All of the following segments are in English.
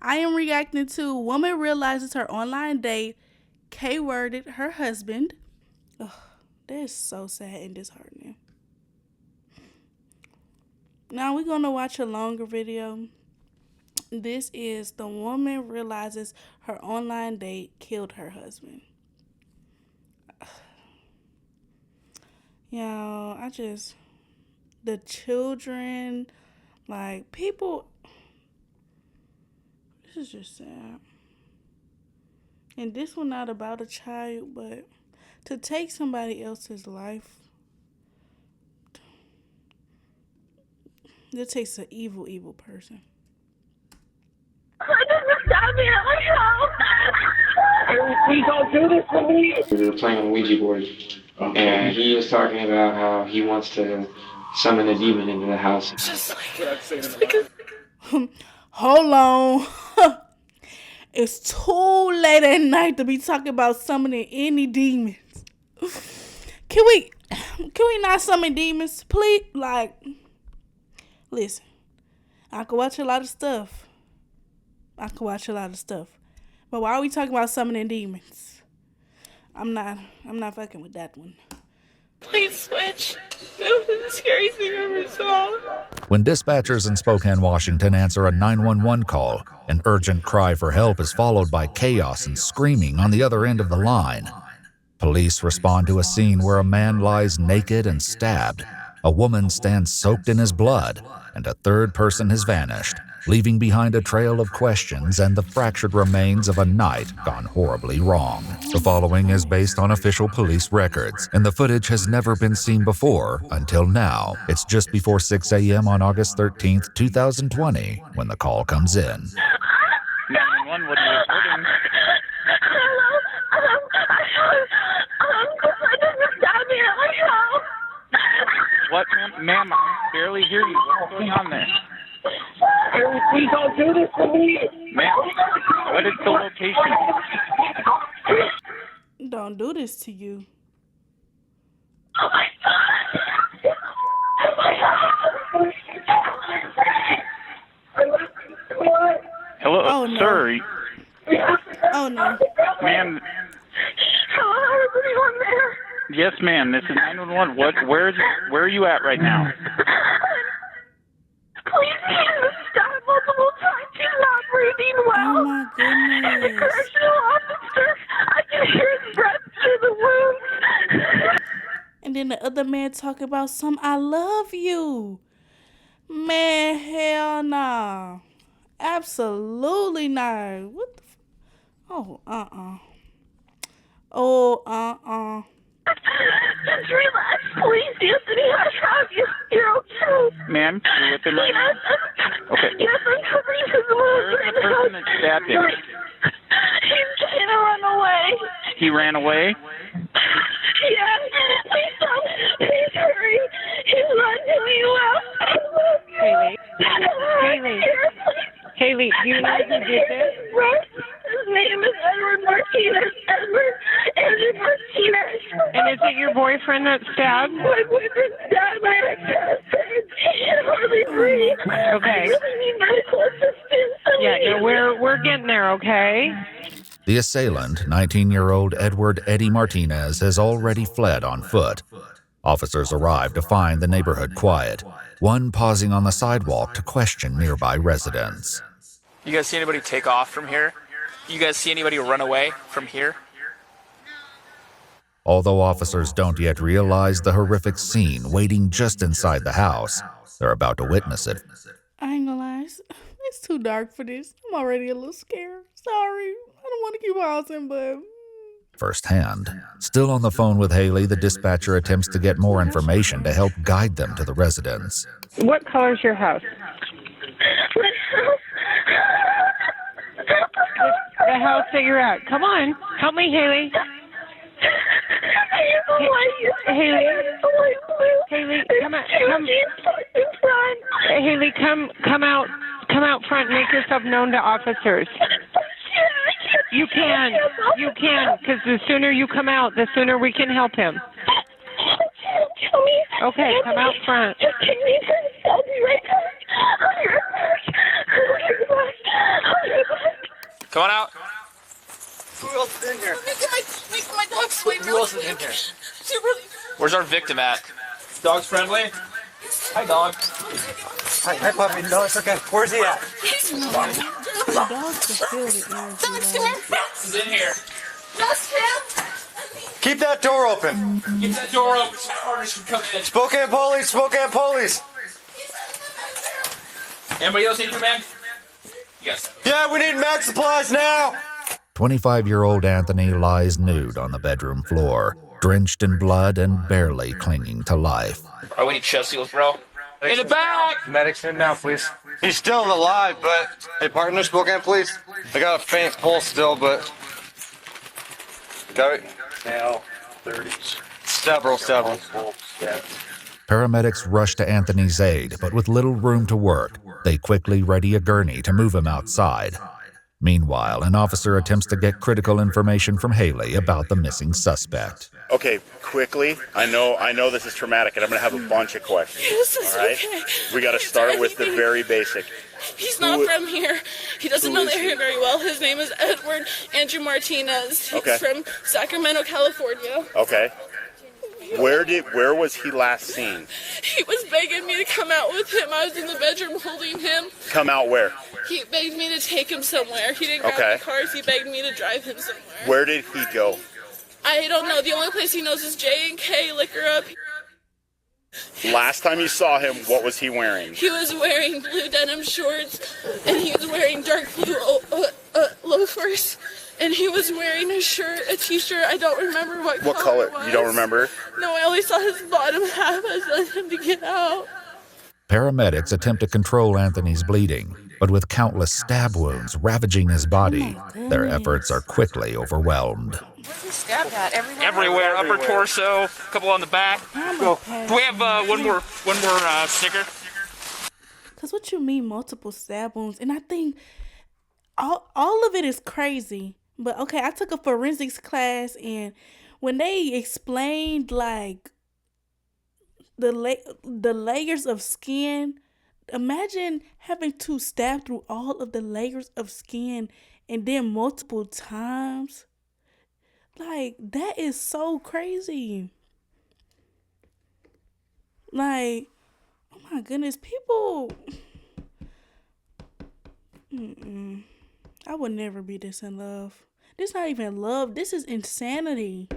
I am reacting to woman realizes her online date K-worded her husband. Ugh, that is so sad and disheartening. Now we're going to watch a longer video. This is the woman realizes her online date killed her husband. Y'all, the children, like, people, this is just sad. And this one not about a child, but to take somebody else's life, it takes an evil, evil person. Please don't do this to me. We were playing on the Ouija board, and he was talking about how he wants to summon a demon into the house. Hold on. It's too late at night to be talking about summoning any demons. Can we not summon demons, please? Like, listen, I can watch a lot of stuff. But why are we talking about summoning demons? I'm not fucking with that one. Please switch. That was the scariest thing I ever saw. When dispatchers in Spokane, Washington answer a 911 call, an urgent cry for help is followed by chaos and screaming on the other end of the line. Police respond to a scene where a man lies naked and stabbed. A woman stands soaked in his blood, and a third person has vanished, leaving behind a trail of questions and the fractured remains of a night gone horribly wrong. The following is based on official police records, and the footage has never been seen before until now. It's just before 6 a.m. on August 13th, 2020, when the call comes in. 911, what are you reporting? What, ma'am? I barely hear you. What's going on there? Please don't do this to me. Ma'am, what is the location? Don't do this to you. Oh my God. Hello, Oh, no. sir. Oh no. Ma'am. Hello, is anyone there? Yes, ma'am. This is 911. Where are you at right now? Please, he was stabbed multiple times. He's not breathing well. Oh my And the goodness. correctional officer, I can hear his breath through the wounds. And then the other man talk about some I love you. Man, hell nah. Absolutely not. What the Oh, Oh, Just relax, please, Anthony. I have you. You're okay. Ma'am, you're with him right now? Okay. Yes, I'm covering his wounds Where's right the now. person that stabbed him? He's trying to run away. He ran away? Yes. Please don't. Please hurry. He's not doing well. I love you. Haley. Haley, do you know who did this? His name is Edward Martinez. Edward Martinez. And is it your boyfriend that stabbed? My boyfriend stabbed my ex-husband. He can hardly breathe. Okay. I really need medical assistance. Yeah, no, we're getting there, okay? The assailant, 19-year-old Edward Eddie Martinez, has already fled on foot. Officers arrive to find the neighborhood quiet, one pausing on the sidewalk to question nearby residents. You guys see anybody take off from here? You guys see anybody run away from here? Although officers don't yet realize the horrific scene waiting just inside the house, they're about to witness it. I ain't gonna lie. It's too dark for this. I'm already a little scared. Sorry. I don't want to keep pausing, but Firsthand. Still on the phone with Haley, the dispatcher attempts to get more information to help guide them to the residence. What color is your house? The house that you're at. Come on. Help me, Haley. Haley. Haley, come out. Haley, come out front and make yourself known to officers. You can, because the sooner you come out, the sooner we can help him. Okay, come out front. Just take me to the cell. I'll be right back. I'll be right back. Come on out. Who else is in here? Make my dog sleep. Who else is in here? Where's our victim at? Dog's friendly? Hi, dog. Hi, puppy. No, it's okay. Where's he at? The dogs can feel the energy. Like, He's in here. That's him. Keep that door open. Get that door open so partners can come in. Spokane police. Spokane police. Anybody else need your man? Yes. Yeah, we need med supplies now. 25-year-old Anthony lies nude on the bedroom floor, drenched in blood and barely clinging to life. Oh, we need chest seals, bro. In the back! Medics in now, please. He's still alive, but... Hey, partner, Spokane police. I got a faint pulse still, but... Got it? Now, 30s. Several. Paramedics rush to Anthony's aid, but with little room to work, they quickly ready a gurney to move him outside. Meanwhile, an officer attempts to get critical information from Haley about the missing suspect. Okay, quickly. I know this is traumatic, and I'm gonna have a bunch of questions. Yes, all right? okay. We got to start with the very basic. He's not from here. He doesn't know the area very well. His name is Edward Andrew Martinez. He's Okay. from Sacramento, California. Okay. Where was he last seen? He was begging me to come out with him. I was in the bedroom holding him. Come out where? He begged me to take him somewhere. He didn't grab Okay. the cars. He begged me to drive him somewhere. Where did he go? I don't know. The only place he knows is J&K Liquor Up. Last time you saw him, what was he wearing? He was wearing blue denim shorts, and he was wearing dark blue loafers, and he was wearing a t-shirt. I don't remember what color? it was. You don't remember? No, I only saw his bottom half. I wanted him to get out. Paramedics attempt to control Anthony's bleeding, but with countless stab wounds ravaging his body, their efforts are quickly overwhelmed. Where's he stabbed at? Everywhere. Upper torso, a couple on the back. Do we have one more sticker? Because what you mean multiple stab wounds? And I think all of it is crazy. But okay, I took a forensics class, and when they explained like the layers of skin, imagine having to stab through all of the layers of skin and then multiple times. Like, that is so crazy. Like, oh my goodness, people. I would never be this in love. This not even love. This is insanity.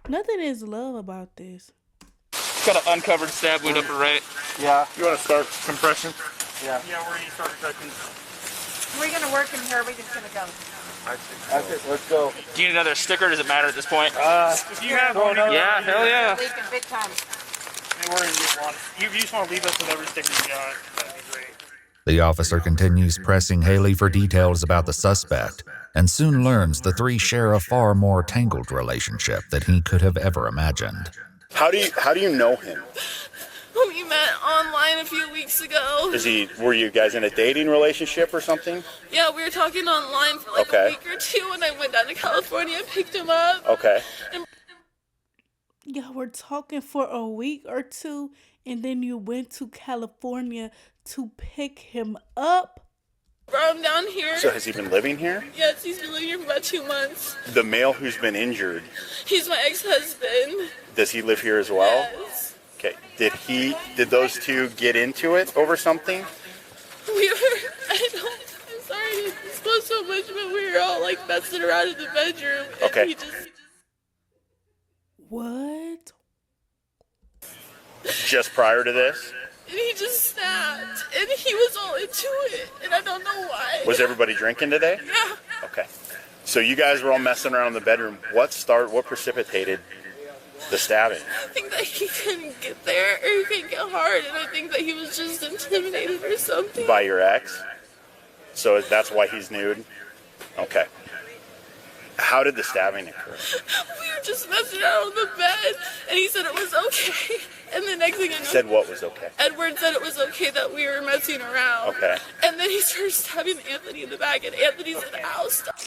Nothing is love about this. Got an uncovered stab wound upper right. Yeah. You want to start compression? Yeah. Yeah, we're gonna start cooking. We're going to work in here. We're just going to go. That's it. Let's go. Do you need another sticker? Or does it matter at this point? If you have one, Yeah, hell yeah. Leaking big time. we're gonna use one. You just want to leave us with every sticker you got. That'd be great. The officer continues pressing Haley for details about the suspect, and soon learns the three share a far more tangled relationship than he could have ever imagined. How do you know him? We met online a few weeks ago. Were you guys in a dating relationship or something? Yeah, we were talking online for like a week or two, and I went down to California and picked him up. Okay. Y'all were talking for a week or two, and then you went to California to pick him up? Brought him down here. So has he been living here? Yes, he's been living here for about 2 months. The male who's been injured, He's my ex-husband. does he live here as well? Yes. Okay. Did those two get into it over something? I'm sorry to disclose so much, but we were all like messing around in the bedroom. And Okay. he just... What? Just prior to this? And he just snapped. And he was all into it. And I don't know why. Was everybody drinking today? Yeah. Okay. So you guys were all messing around in the bedroom. What precipitated the stabbing? I think that he couldn't get there, or he couldn't get hard, and I think that he was just intimidated or something. By your ex? So that's why he's nude? Okay. How did the stabbing occur? We were just messing around on the bed, and he said it was okay. And the next thing I know, Said what was okay? Edward said it was okay that we were messing around. Okay. And then he started stabbing Anthony in the back, and Anthony said, "Ow, stop."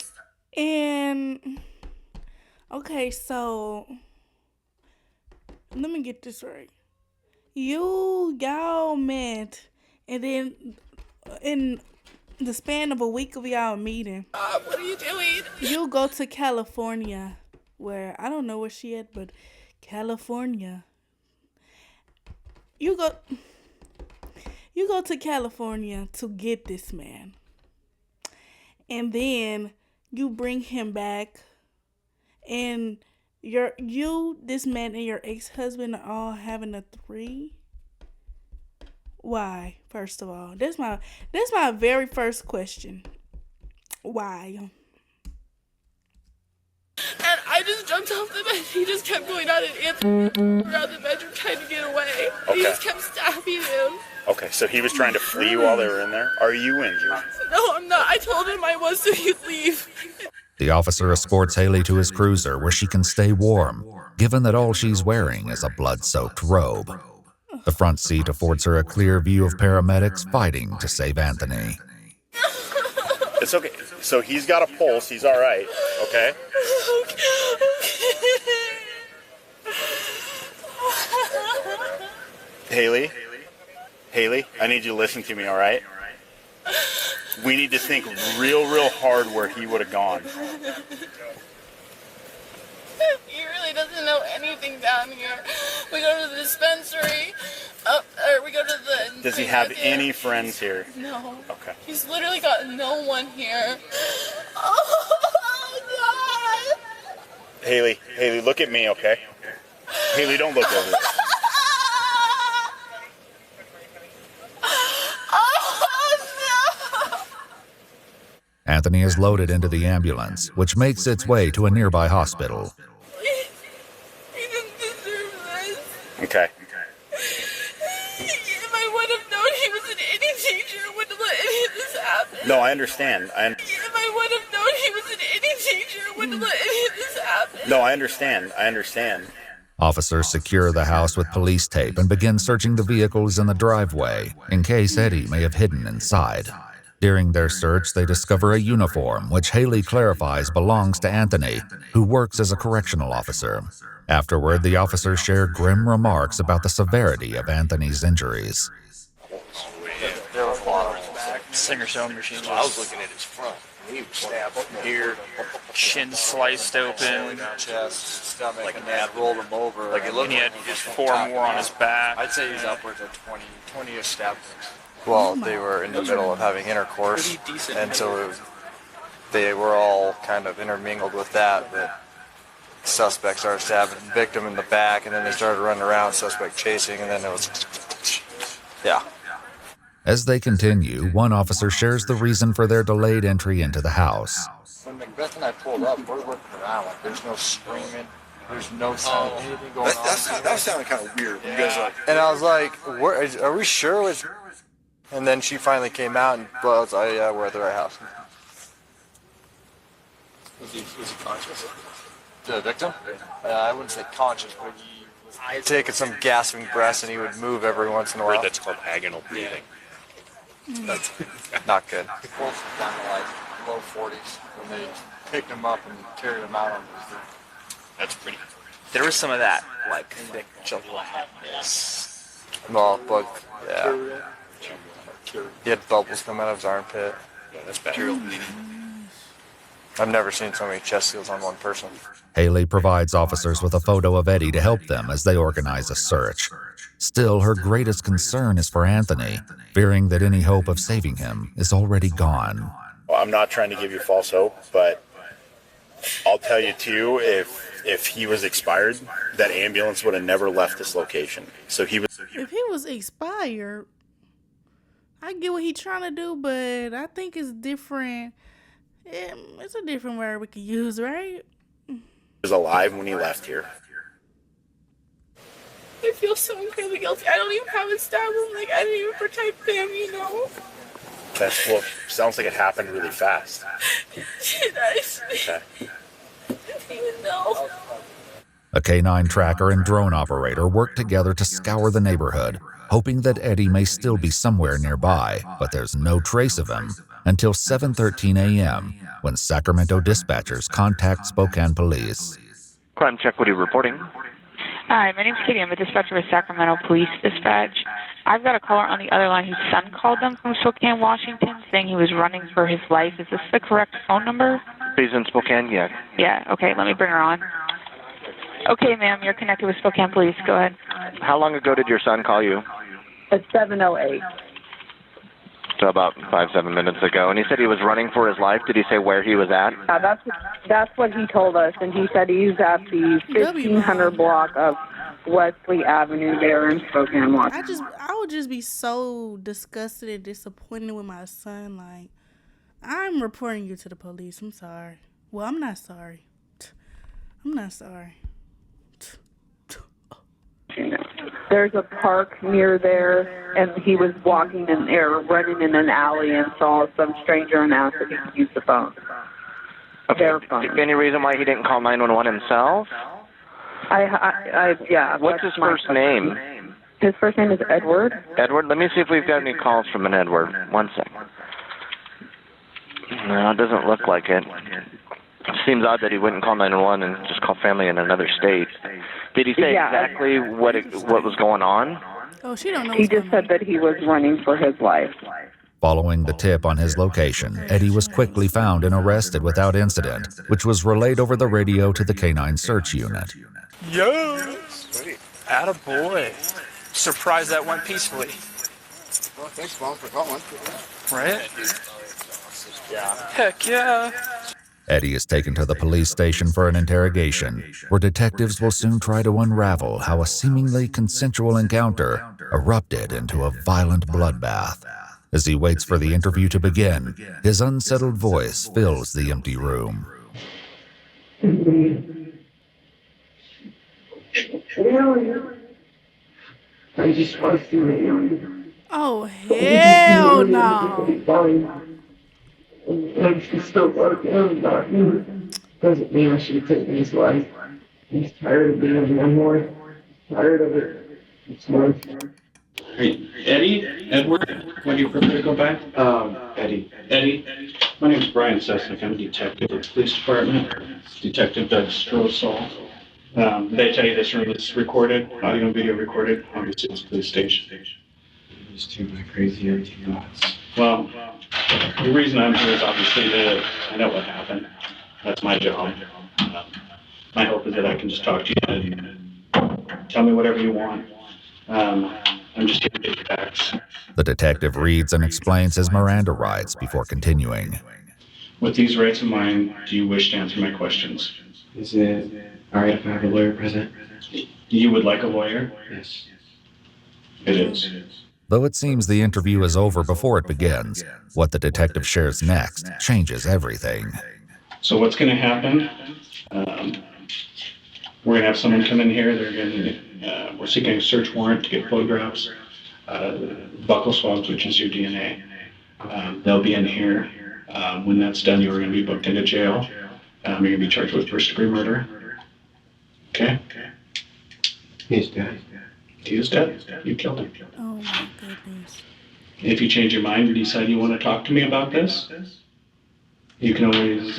And, okay, so, let me get this right. Y'all met, and then, the span of a week of y'all meeting, What are you doing? you go to California, where I don't know where she at, but California. You go to California to get this man. And then you bring him back, and this man and your ex-husband are all having a 3. Why? First of all, that's my very first question. Why? And I just jumped off the bed. He just kept going out and answering around the bedroom trying to get away. Okay. He just kept stabbing him. Okay, so he was trying to flee while they were in there. Are you injured? No, I'm not. I told him I was, so he'd leave. The officer escorts Haley to his cruiser where she can stay warm, given that all she's wearing is a blood-soaked robe. The front seat affords her a clear view of paramedics fighting to save Anthony. It's okay. So he's got a pulse. He's all right. Okay? Haley, I need you to listen to me, all right? We need to think real hard where he would have gone. He really doesn't know anything down here. We go to the dispensary, or we go to the... Does he have any friends here? No. Okay. He's literally got no one here. Oh, God! Haley, look at me, okay? Haley, don't look over there. Anthony is loaded into the ambulance, which makes its way to a nearby hospital. He didn't deserve this. Okay. If I would have known he was in any danger, I wouldn't let any of this happen. No, I understand. If I would have known he was in any danger, I wouldn't let any of this happen. No, I understand. Officers secure the house with police tape and begin searching the vehicles in the driveway in case Eddie may have hidden inside. During their search, they discover a uniform, which Haley clarifies belongs to Anthony, who works as a correctional officer. Afterward, the officers share grim remarks about the severity of Anthony's injuries. There was a lot of singer sewing machines. I was looking at his front. He was stabbed here, Chin sliced open. chest, stomach, and then rolled him over. Like it looked And he had like he just 4 more on his back. I'd say he's upwards of 20-ish stab wounds. Well, they were in the middle of having intercourse, and so they were all kind of intermingled with that. The suspect started stabbing the victim in the back, and then they started running around, suspect chasing, and then it was, yeah. As they continue, one officer shares the reason for their delayed entry into the house. When Macbeth and I pulled up, we're looking around, like there's no screaming, there's no sound, anything going on. That sounded kind of weird. You guys like, and I was like, are we sure it's... And then she finally came out, and I was like, yeah, we're at the right house. Was he conscious? The victim? I wouldn't say conscious, but he was taking some gasping breaths, and he would move every once in a while. That's called agonal breathing. That's not good. The pulse was down to like low 40s when they picked him up and carried him out on the... That's pretty. There was some of that, like, thick gelatinous. Well, but, yeah. He had bubbles come out of his armpit. Yeah, that's bad. I've never seen so many chest seals on one person. Haley provides officers with a photo of Eddie to help them as they organize a search. Still, her greatest concern is for Anthony, fearing that any hope of saving him is already gone. Well, I'm not trying to give you false hope, but I'll tell you too, if he was expired, that ambulance would have never left this location. So he was... If he was expired, I get what he's trying to do, but I think it's different. It's a different word we could use, right? He was alive when he left here. I feel so incredibly guilty. I don't even have a stab wound. Like, I didn't even protect him, you know? That's what sounds like it happened really fast. Did I? Okay. I didn't even know. A K-9 tracker and drone operator work together to scour the neighborhood, hoping that Eddie may still be somewhere nearby, but there's no trace of him until 7:13 a.m. when Sacramento dispatchers contact Spokane police. Crime check, what are you reporting? Hi, my name's Katie. I'm a dispatcher with Sacramento Police Dispatch. I've got a caller on the other line whose son called them from Spokane, Washington, saying he was running for his life. Is this the correct phone number? He's in Spokane, yeah. Yeah, okay, let me bring her on. Okay, ma'am, you're connected with Spokane Police. Go ahead. How long ago did your son call you? At 7:08. So about 5-7 minutes ago. And he said he was running for his life. Did he say where he was at? That's what he told us, and he said he's at the 1500 block of Wesley Avenue there in Spokane, Washington. I would just be so disgusted and disappointed with my son. Like, I'm reporting you to the police. I'm sorry. Well, I'm not sorry. I'm not sorry. There's a park near there, and he was walking in there, running in an alley, and saw some stranger and asked if he could use the phone. Okay. Their phone. Any reason why he didn't call 911 himself? Yeah. What's his first name? His first name is Edward. Edward? Let me see if we've got any calls from an Edward. 1 second. No, it doesn't look like it. It seems odd that he wouldn't call 911 and just call family in another state. Did he say exactly what was going on? Oh, she don't know. He just said that he was running for his life. Following the tip on his location, Eddie was quickly found and arrested without incident, which was relayed over the radio to the Canine Search Unit. Yo! Sweet. Attaboy. Surprised that went peacefully. Well, thanks, Mom, for calling. Right? Yeah. Heck yeah. Eddie is taken to the police station for an interrogation, where detectives will soon try to unravel how a seemingly consensual encounter erupted into a violent bloodbath. As he waits for the interview to begin, his unsettled voice fills the empty room. I just want to see you. Oh, hell no. And she's still working, not me. Doesn't mean I should take his life. He's tired of being a landlord. Tired of it. It's worth. Hey, Eddie? Edward? When do you prefer to go back? Eddie. Eddie? My name is Brian Sesnick. I'm a detective at the police department. Detective Doug Strosall. Did I tell you this room is recorded? Audio and video recorded? Obviously, it's a police station. Just too my crazy empty thoughts. Well, the reason I'm here is obviously that I know what happened. That's my job. My hope is that I can just talk to you and tell me whatever you want. I'm just here to get facts. The detective reads and explains his Miranda rights before continuing. With these rights in mind, do you wish to answer my questions? Is it alright if I have a lawyer present? You would like a lawyer? Yes. It is. Though it seems the interview is over before it begins, what the detective shares next changes everything. So what's going to happen? We're going to have someone come in here. We're seeking a search warrant to get photographs, buccal swabs, which is your DNA. They'll be in here. When that's done, you're going to be booked into jail. You're going to be charged with first-degree murder. Okay? He's dead. He is dead. You killed him. Oh my goodness. If you change your mind and decide you want to talk to me about this, you can always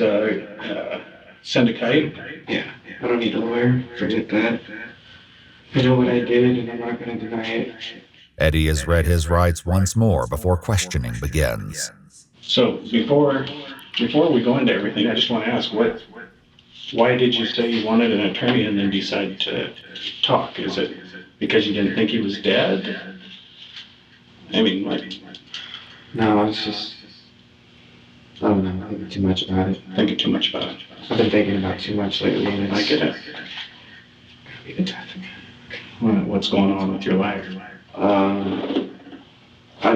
send a kite. Yeah, I don't need a lawyer. Forget that. I know what I did, and I'm not going to deny it. Eddie has read his rights once more before questioning begins. So before we go into everything, I just want to ask, why did you say you wanted an attorney and then decide to talk? Is it because you didn't think he was dead? I mean, like... No, it's just... I don't know, thinking too much about it. Thinking too much about it. I've been thinking about too much lately, and I get it. What's going on with your life? I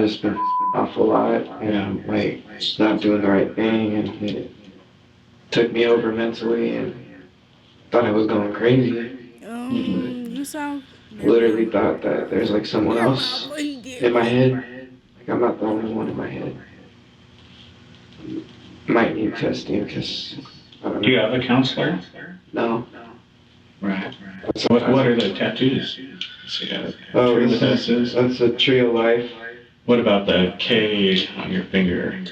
just been off a lot, and I'm like just not doing the right thing, and it took me over mentally, and thought I was going crazy. You sound... Literally thought that there's like someone else in my head. Like I'm not the only one in my head. Might need testing because I don't know. Do you have a counselor? No. Right. What are the tattoos? Oh, that's a tree of life. What about the K on your finger?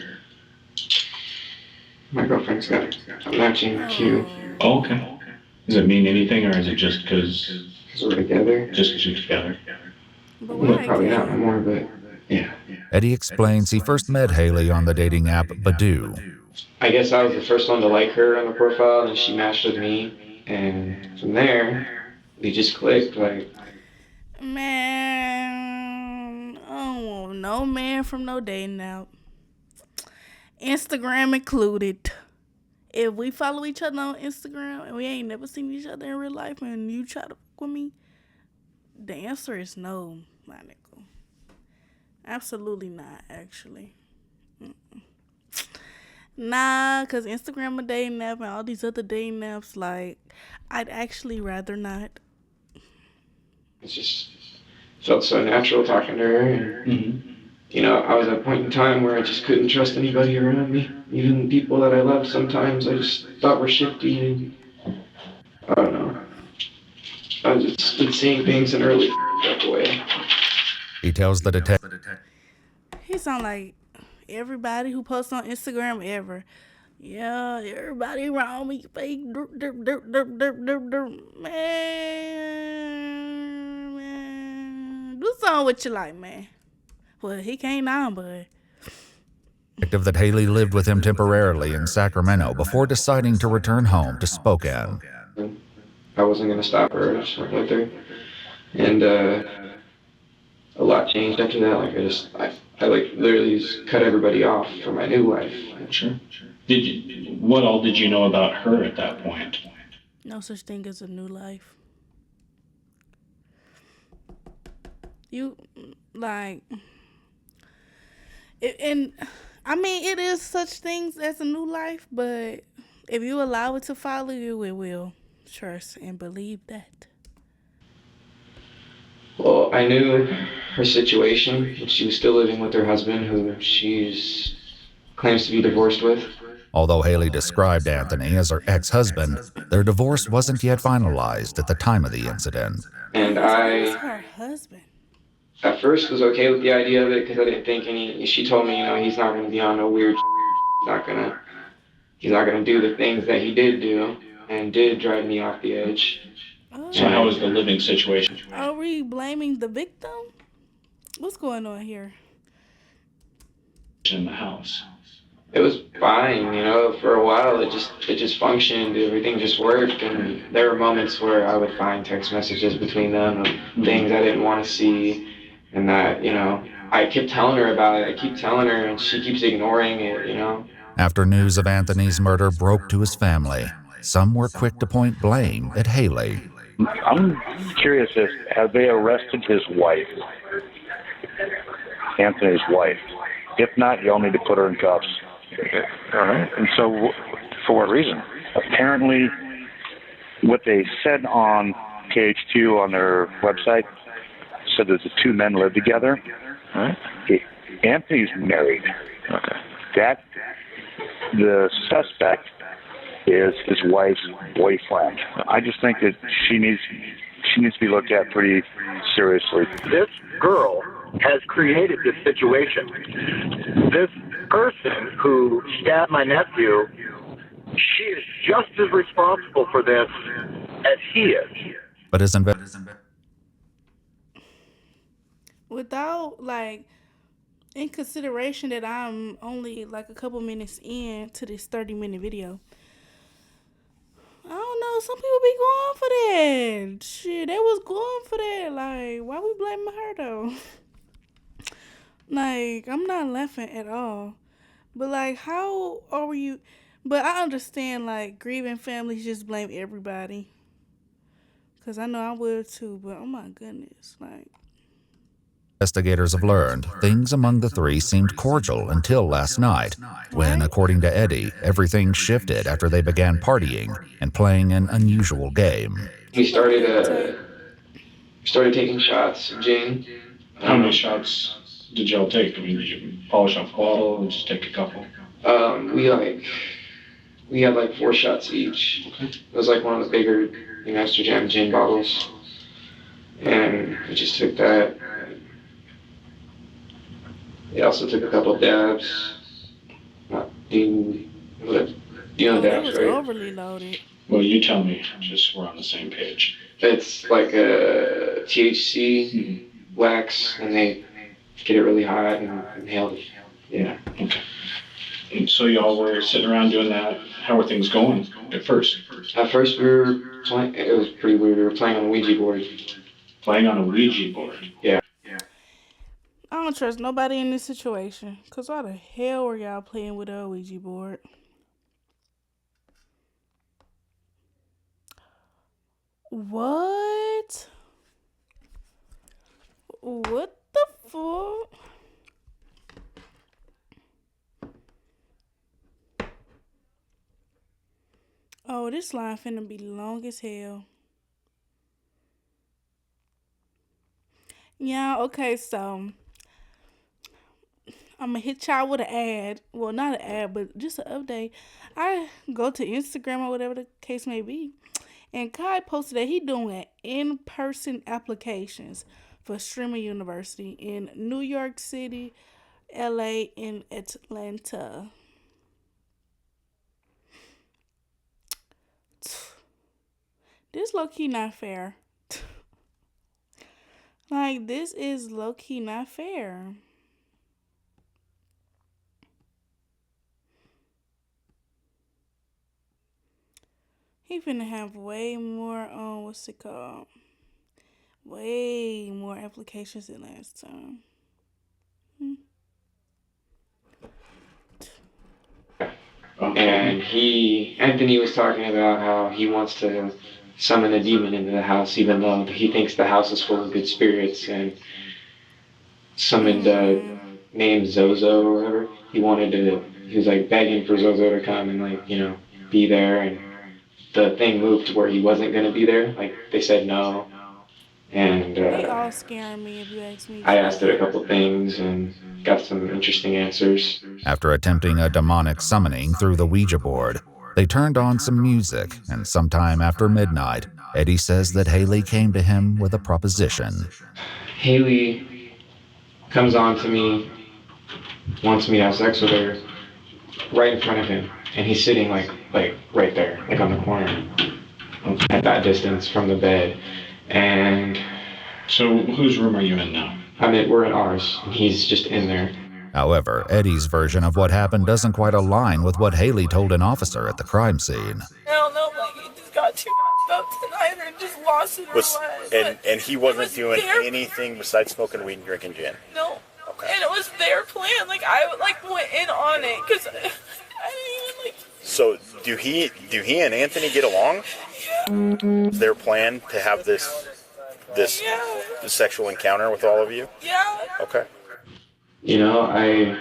My girlfriend's got a matching Q. Oh, okay. Does it mean anything, or is it just because we're together? Just because you're together. But Well, why, probably not Ken? more, but yeah. Eddie explains he first met Haley on the dating app Badoo. I guess I was the first one to like her on the profile, and she matched with me, and from there, we just clicked. Like, Man, I don't want no man from no dating app. Instagram included. If we follow each other on Instagram and we ain't never seen each other in real life and you try to fuck with me, the answer is no, my nigga. Absolutely not, actually. Nah, because Instagram a dating app and all these other dating apps, like, I'd actually rather not. it just felt so natural talking to her, and you know, I was at a point in time where I just couldn't trust anybody around me. Even people that I loved sometimes I just thought were shifty, and I don't know. I've just been seeing things in early way. He tells the detective He sound like everybody who posts on Instagram ever. Yeah, everybody around me fake man. Do something what you like, man. Well, he can't now, but that Haley lived with him temporarily in Sacramento before deciding to return home to Spokane. I wasn't gonna stop her. I just went with her, and a lot changed after that. Like I like literally just cut everybody off for my new life. Sure. What all did you know about her at that point? no such thing as a new life. You like and I mean it is such things as a new life, but if you allow it to follow you, it will. Trust and believe that. Well, I knew her situation. She was still living with her husband, who she's claims to be divorced with. Although Haley described Anthony as her ex-husband, their divorce wasn't yet finalized at the time of the incident. And her husband. At first was okay with the idea of it because I didn't think any. She told me, you know, he's not going to be on no weird. He's not gonna do the things that he did do and did drive me off the edge. So how was the living situation? Are we blaming the victim? What's going on here? In the house. It was fine, you know, for a while it just functioned, everything just worked, and there were moments where I would find text messages between them of things I didn't want to see, and that, you know, I kept telling her about it, I keep telling her, and she keeps ignoring it, you know. After news of Anthony's murder broke to his family, some were quick to point blame at Haley. I'm curious if have they arrested his wife, Anthony's wife? If not, y'all need to put her in cuffs. Okay. All right. And so, for what reason? Apparently, what they said on page 2 on their website said that the two men live together. All right. Anthony's married. Okay. That the suspect is his wife's boyfriend. I just think that she needs to be looked at pretty seriously. This girl has created this situation. This person who stabbed my nephew, she is just as responsible for this as he is. But isn't without like in consideration that I'm only like a couple minutes in to this 30-minute video. I don't know, some people be going for that. Shit, they was going for that. Like, why we blaming her though? Like, I'm not laughing at all. But like, how are you? But I understand like grieving families just blame everybody. Cause I know I would too, but oh my goodness, like. Investigators have learned things among the three seemed cordial until last night, when, according to Eddie, everything shifted after they began partying and playing an unusual game. We started taking shots of gin. How many shots did y'all take? I mean, did you polish off a bottle or just take a couple? We had like 4 shots each. Okay. It was like one of the bigger XOJanelleee gin bottles, and we just took that. We also took a couple of dabs. Dabs, was right? overly loaded. Well, you tell me, just so we're on the same page. It's like a THC wax and they get it really hot and inhale it. Yeah. Okay. And so y'all were sitting around doing that. How were things going at first? At first we were playing, it was pretty weird. We were playing on a Ouija board. Playing on a Ouija board? Yeah. I don't trust nobody in this situation. Because why the hell were y'all playing with a Ouija board? What? What the fuck? Oh, this line finna be long as hell. Yeah, okay, so I'm gonna hit y'all with an ad. Well, not an ad, but just an update. I go to Instagram or whatever the case may be, and Kai posted that he doing in-person applications for Streamer University in New York City, LA, and Atlanta. This low-key not fair. Like, this is low-key not fair. He finna have way more, what's it called? Way more applications than last time. And Anthony was talking about how he wants to summon a demon into the house, even though he thinks the house is full of good spirits, and summoned a named Zozo or whatever. He was like begging for Zozo to come and like, be there, and the thing moved to where he wasn't going to be there. Like, they said no. And they all scaring me, if you ask me. I asked it a couple things and got some interesting answers. After attempting a demonic summoning through the Ouija board, they turned on some music, and sometime after midnight, Eddie says that Haley came to him with a proposition. Haley comes on to me, wants me to have sex with her, right in front of him, and he's sitting like right there, like on the corner, at that distance from the bed. And so, whose room are you in now? We're in ours, and he's just in there. However, Eddie's version of what happened doesn't quite align with what Haley told an officer at the crime scene. I don't know, like, he just got too up tonight and just lost it or what. And he wasn't doing anything besides smoking weed and drinking gin? No. Okay. And it was their plan. Like, I went in on it, because I didn't even, So, do he and Anthony get along? Yeah. Is their plan to have this sexual encounter with all of you? Yeah. Okay. I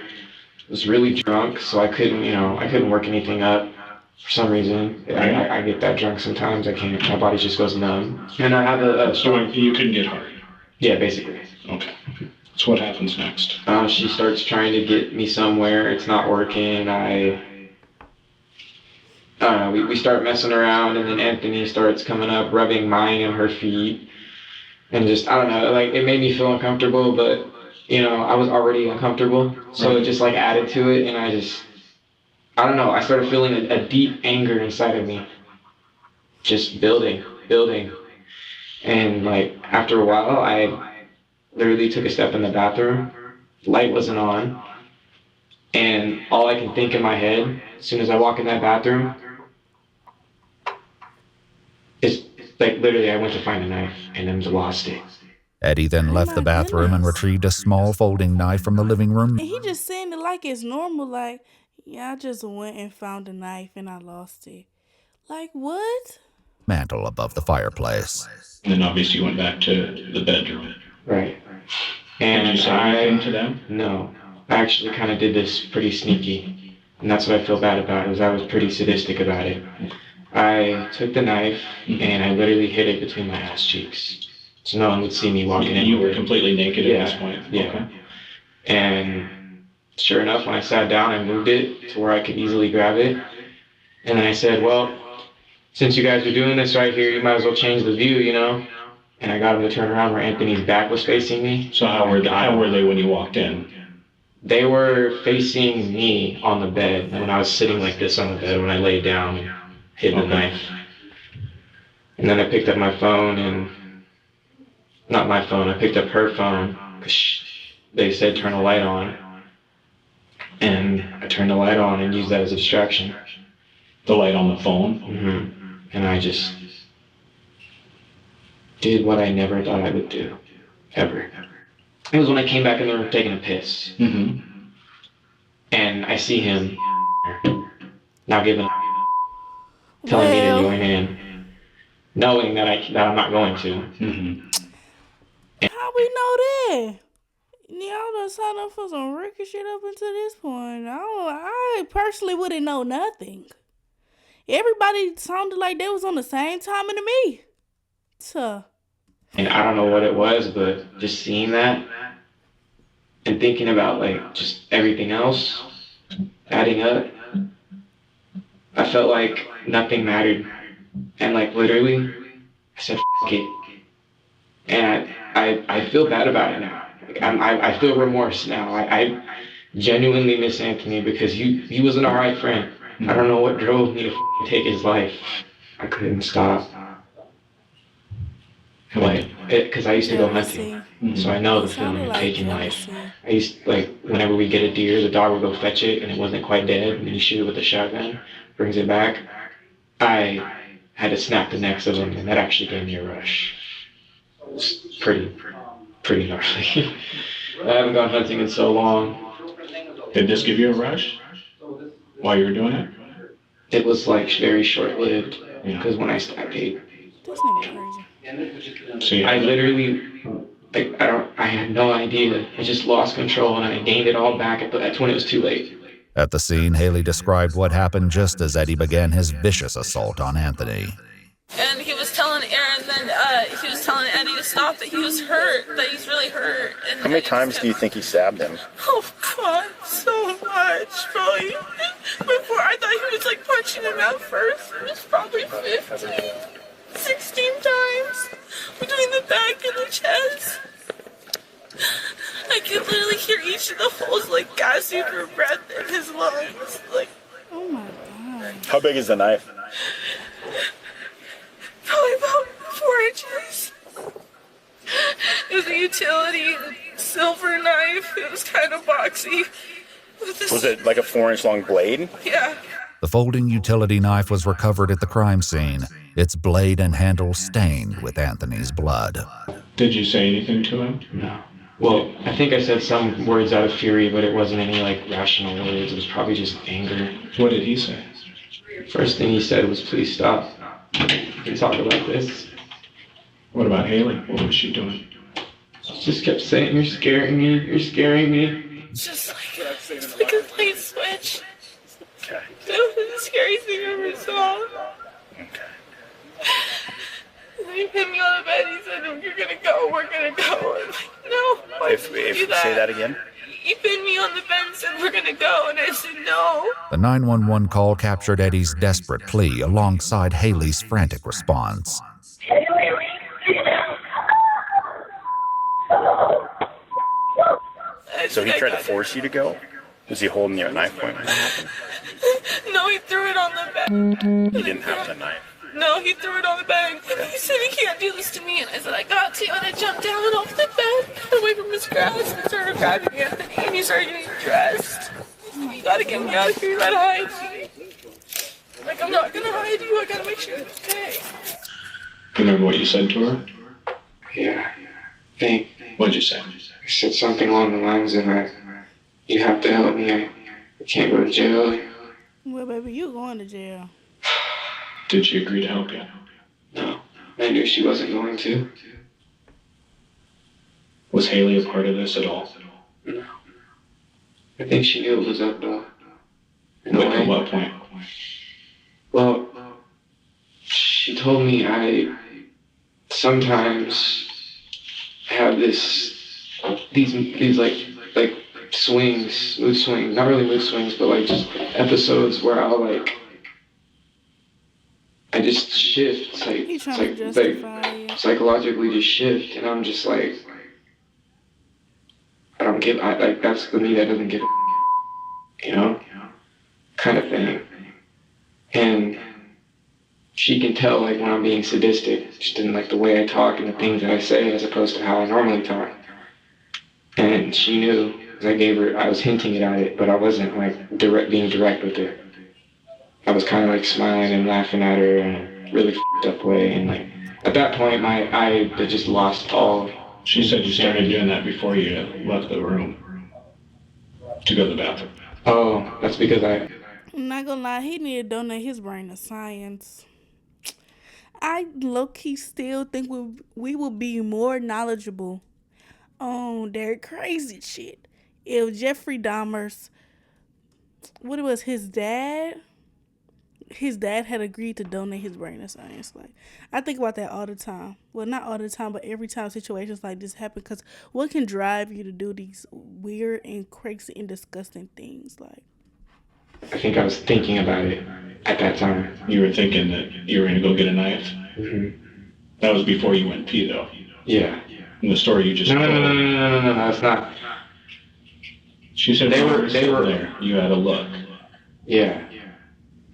was really drunk, so I couldn't work anything up for some reason. I get that drunk sometimes. I can't. My body just goes numb. And I have a So you couldn't get hard? Yeah, basically. Okay. So what happens next? She starts trying to get me somewhere. It's not working. I don't know. We start messing around, and then Anthony starts coming up, rubbing mine and her feet, and just, I don't know, like, it made me feel uncomfortable, but I was already uncomfortable, so it just like added to it, and I don't know, I started feeling a deep anger inside of me, just building, and like after a while, I literally took a step in the bathroom, light wasn't on, and all I can think in my head, as soon as I walk in that bathroom, is like literally I went to find a knife and then lost it. Eddie then left the bathroom and retrieved a small folding knife from the living room. And he just saying it like it's normal, like, yeah, I just went and found a knife and I lost it. Like, what? Mantle above the fireplace. And then obviously you went back to the bedroom. Right. And did you say anything to them? No. I actually kind of did this pretty sneaky. And that's what I feel bad about, is I was pretty sadistic about it. I took the knife and I literally hid it between my ass cheeks. So no one would see me walking in. You were completely naked at this point? Yeah. Okay. And sure enough, when I sat down, I moved it to where I could easily grab it. And then I said, well, since you guys are doing this right here, you might as well change the view, And I got him to turn around where Anthony's back was facing me. So how were they when you walked in? They were facing me on the bed. And when I was sitting like this on the bed, when I laid down and hid the knife. And then I picked up my phone and not my phone. I picked up her phone because they said turn a light on, and I turned the light on and used that as a distraction. The light on the phone? Mm-hmm. And I just did what I never thought I would do, ever. It was when I came back in the room taking a piss, and I see him now giving telling me to join in, knowing that I'm not going to. How we know that? Y'all done signed up for some Ricky shit up until this point. I personally wouldn't know nothing. Everybody sounded like they was on the same time to me. So. And I don't know what it was, but just seeing that and thinking about like just everything else adding up, I felt like nothing mattered. And like literally, I said, F it. And I feel bad about it now. Like, I feel remorse now. I genuinely miss Anthony because he was an alright friend. I don't know what drove me to take his life. I couldn't stop. Because I used to go hunting, so I know the feeling of taking life. I used like whenever we get a deer, the dog would go fetch it, and it wasn't quite dead, and then you shoot it with a shotgun, brings it back. I had to snap the necks of them, and that actually gave me a rush. It was pretty gnarly. I haven't gone hunting in so long. Did this give you a rush while you were doing it? It was like very short-lived because when I stabbed Kate, this nigga crazy. I literally, like, I had no idea. I just lost control and I gained it all back. That's when it was too late. At the scene, Haley described what happened just as Eddie began his vicious assault on Anthony. And he was telling Aaron, then he was telling Eddie to stop, that he was hurt, that he's really hurt. And how many times do you think he stabbed him? Oh God, so much, probably. Before I thought he was like punching him out first. It was probably 15, 16 times between the back and the chest. I could literally hear each of the holes like gasping for breath in his lungs. Like, oh my God. How big is the knife? Probably about 4 inches. It was a utility silver knife. It was kind of boxy. Was it like a 4-inch long blade? Yeah. The folding utility knife was recovered at the crime scene, its blade and handle stained with Anthony's blood. Did you say anything to him? No. Well, I think I said some words out of fury, but it wasn't any like rational words. It was probably just anger. What did he say? First thing he said was, "Please stop. We can talk about this." What about Haley? What was she doing? She just kept saying, "You're scaring me. You're scaring me." It's just like a light switch. Okay. That was the scariest thing I ever saw. Okay. He pinned me on the bed. He said, "You're gonna go. We're gonna go." I'm like, "No, why If would you do that?" say that again. He pinned me on the bed and said, "We're gonna go," and I said, "No." The 911 call captured Eddie's desperate plea alongside Haley's frantic response. So he tried to force you to go? Was he holding you at knife point? No, he threw it on the bed. He didn't have the knife. No, he threw it on the bed. He said he can't do this to me, and I said I got to, and I jumped down off the bed, away from his grasp, and started grabbing Anthony, and he started getting dressed. You gotta get me out of here, you gotta hide me. Like, I'm not gonna hide you, I gotta make sure it's okay. You remember what you said to her? Yeah. Think. What'd you say? I said something along the lines of, "You have to help me. I can't go to jail." Well, baby, you going to jail. Did she agree to help you? No. I knew she wasn't going to. Was Haley a part of this at all? No. I think she knew it was up, though. At what point? Well, she told me I sometimes have these like swings, mood swings, not really mood swings, but like just episodes where I'll like, I just shift, it's like psychologically just shift, and I'm just like, that's the me that doesn't give a, kind of thing. And she can tell like when I'm being sadistic, just in like the way I talk and the things that I say as opposed to how I normally talk. And she knew, because I was hinting at it, but I wasn't like being direct with her. I was kind of like smiling and laughing at her in a really f***ed up way, and like at that point I had just lost all. She said you started doing that before you left the room to go to the bathroom. Oh, that's because I'm not gonna lie, he need to donate his brain to science. I low-key still think we will be more knowledgeable on their crazy shit if Jeffrey Dahmer's, what it was, his dad had agreed to donate his brain to science. Like, I think about that all the time. Well, not all the time, but every time situations like this happen, because what can drive you to do these weird and crazy and disgusting things? Like, I think I was thinking about it at that time. You were thinking that you were going to go get a knife? Mm-hmm. That was before you went pee, though. Yeah. In the story you just told. No, that's not. She said they were there. You had a look. Yeah.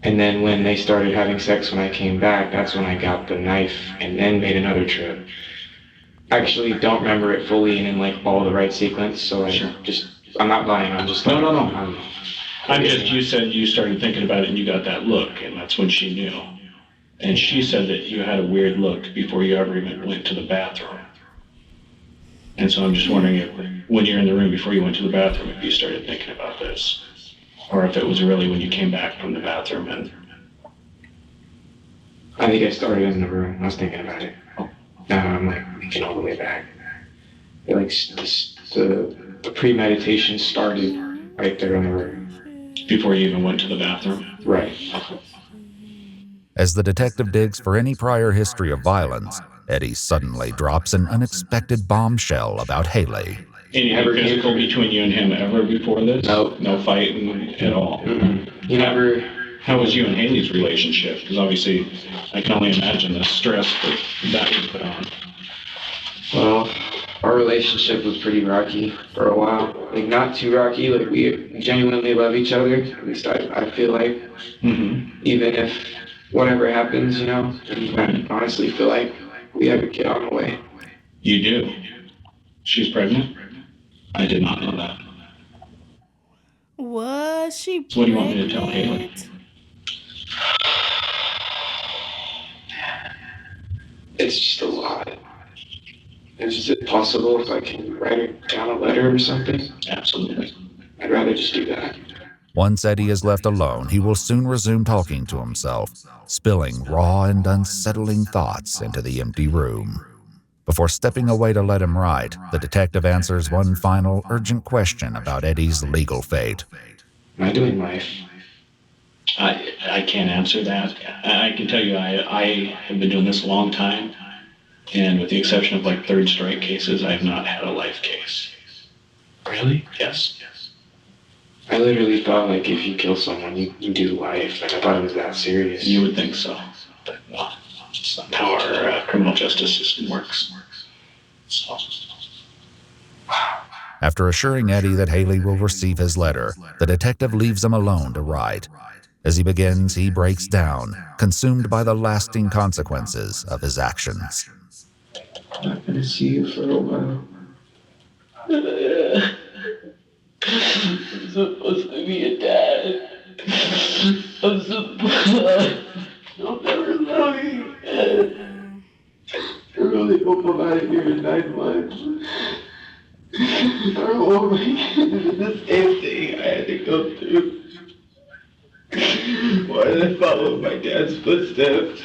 And then when they started having sex when I came back, that's when I got the knife and then made another trip. I actually don't remember it fully and in like all the right sequence, so I'm not lying, I'm just like... No. You said you started thinking about it and you got that look, and that's when she knew. And she said that you had a weird look before you ever even went to the bathroom. And so I'm just wondering if, when you're in the room before you went to the bathroom, if you started thinking about this. Or if it was really when you came back from the bathroom and... I think I started in the room. I was thinking about it. Now I'm like thinking all the way back. Like the premeditation started right there in the room. Before you even went to the bathroom? Right. As the detective digs for any prior history of violence, Eddie suddenly drops an unexpected bombshell about Haley. Anything physical between you and him ever before this? No fighting at all? Mm-hmm. He never... How was you and Haley's relationship? Because obviously, I can only imagine the stress that would put on. Well, our relationship was pretty rocky for a while. Like, not too rocky, like we genuinely love each other. At least I feel like. Mm-hmm. Even if whatever happens, you know, I honestly feel like we have a kid on the way. You do? She's pregnant? I did not know that. Was she pregnant? So what do you want me to tell Haley? It's just a lot. Is it possible if I can write her down a letter or something? Absolutely. I'd rather just do that. Once Eddie is left alone, he will soon resume talking to himself, spilling raw and unsettling thoughts into the empty room. Before stepping away to let him write, the detective answers one final urgent question about Eddie's legal fate. Am I doing life? I can't answer that. I can tell you I have been doing this a long time, and with the exception of like third strike cases, I have not had a life case. Really? Yes. I literally thought like if you kill someone, you do life. Like I thought it was that serious. You would think so, but no. It's not how our criminal justice system works. So. After assuring Eddie that Haley will receive his letter, the detective leaves him alone to write. As he begins, he breaks down, consumed by the lasting consequences of his actions. I'm not gonna see you for a while. I'm supposed to be a dad. I'm supposed... I'll never love you. I really hope I'm out of here in 9 months. I don't want the same thing I had to go through. Why did I follow my dad's footsteps?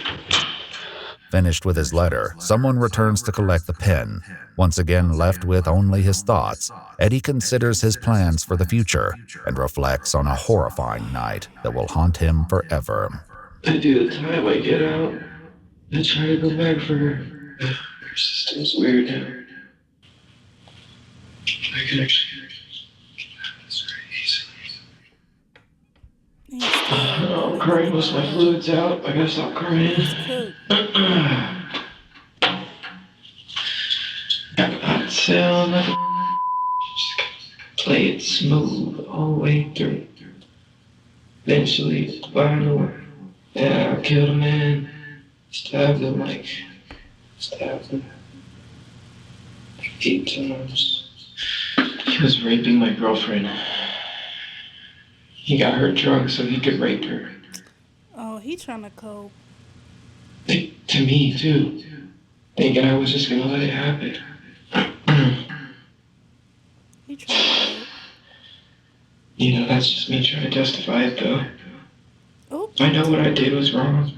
Finished with his letter, someone returns to collect the pen. Once again left with only his thoughts, Eddie considers his plans for the future and reflects on a horrifying night that will haunt him forever. I do the time I get out. I try to go back for her. Her system's weird now. I can actually get out of this very easily. I'm crying most of my fluids out. I gotta stop crying. Got a hot cell, nothing. Just play it smooth all the way through. Eventually, final. Yeah, I killed a man. Stabbed him 8 times. He was raping my girlfriend. He got her drunk so he could rape her. Oh, he trying to cope. To me, too. Thinking I was just gonna let it happen. He trying to cope. You know, that's just me trying to justify it, though. Oops. I know what I did was wrong.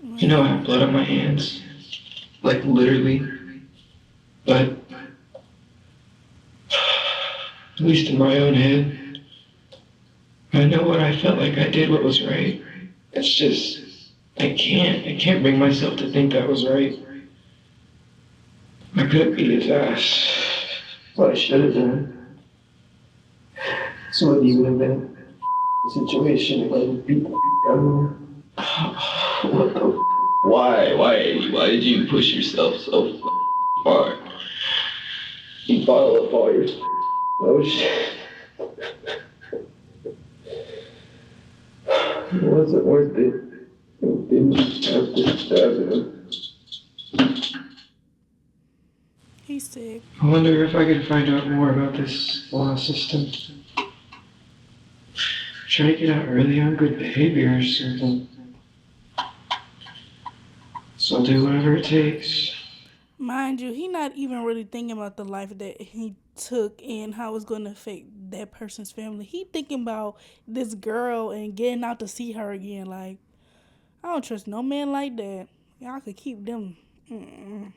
You know, I have blood on my hands. Like, literally. But, at least in my own head, I know what I felt like I did what was right. It's just, I can't bring myself to think that was right. I could beat his ass. What I should have done. So it even have been a situation if I would beat the out of him. What the Why did you push yourself so far? You bottle up all your shit. It wasn't worth it. It didn't have to stab him. He's sick. I wonder if I could find out more about this law system. Try to get out early on good behavior or something. So I'll do whatever it takes. Mind you, he not even really thinking about the life that he took and how it's going to affect that person's family. He thinking about this girl and getting out to see her again. Like, I don't trust no man like that. Y'all could keep them. Mm-mm.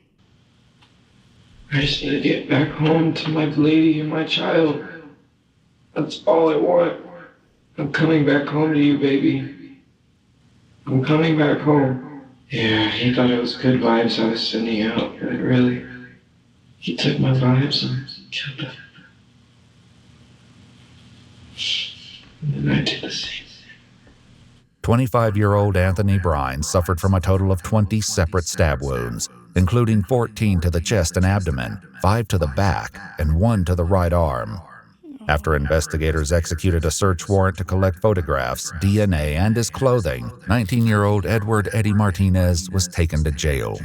I just need to get back home to my lady and my child. That's all I want. I'm coming back home to you, baby. I'm coming back home. Yeah, he thought it was good vibes I was sending out, but really, he took my vibes and killed them. And then I did the same. 25-year-old Anthony Brine suffered from a total of 20 separate stab wounds, including 14 to the chest and abdomen, 5 to the back, and 1 to the right arm. After investigators executed a search warrant to collect photographs, DNA, and his clothing, 19-year-old Edward Eddie Martinez was taken to jail.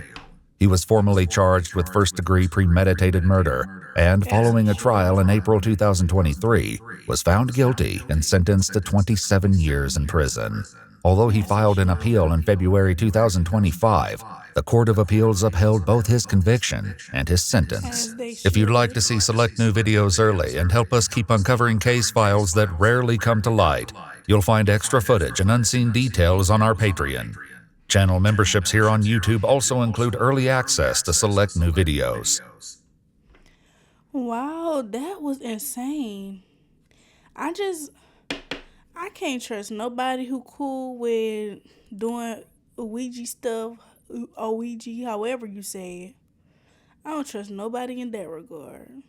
He was formally charged with first-degree premeditated murder and, following a trial in April 2023, was found guilty and sentenced to 27 years in prison. Although he filed an appeal in February 2025, the Court of Appeals upheld both his conviction and his sentence. If you'd like to see select new videos early and help us keep uncovering case files that rarely come to light, you'll find extra footage and unseen details on our Patreon. Channel memberships here on YouTube also include early access to select new videos. Wow, that was insane. I can't trust nobody who cool with doing Ouija stuff, Ouija, however you say it. I don't trust nobody in that regard.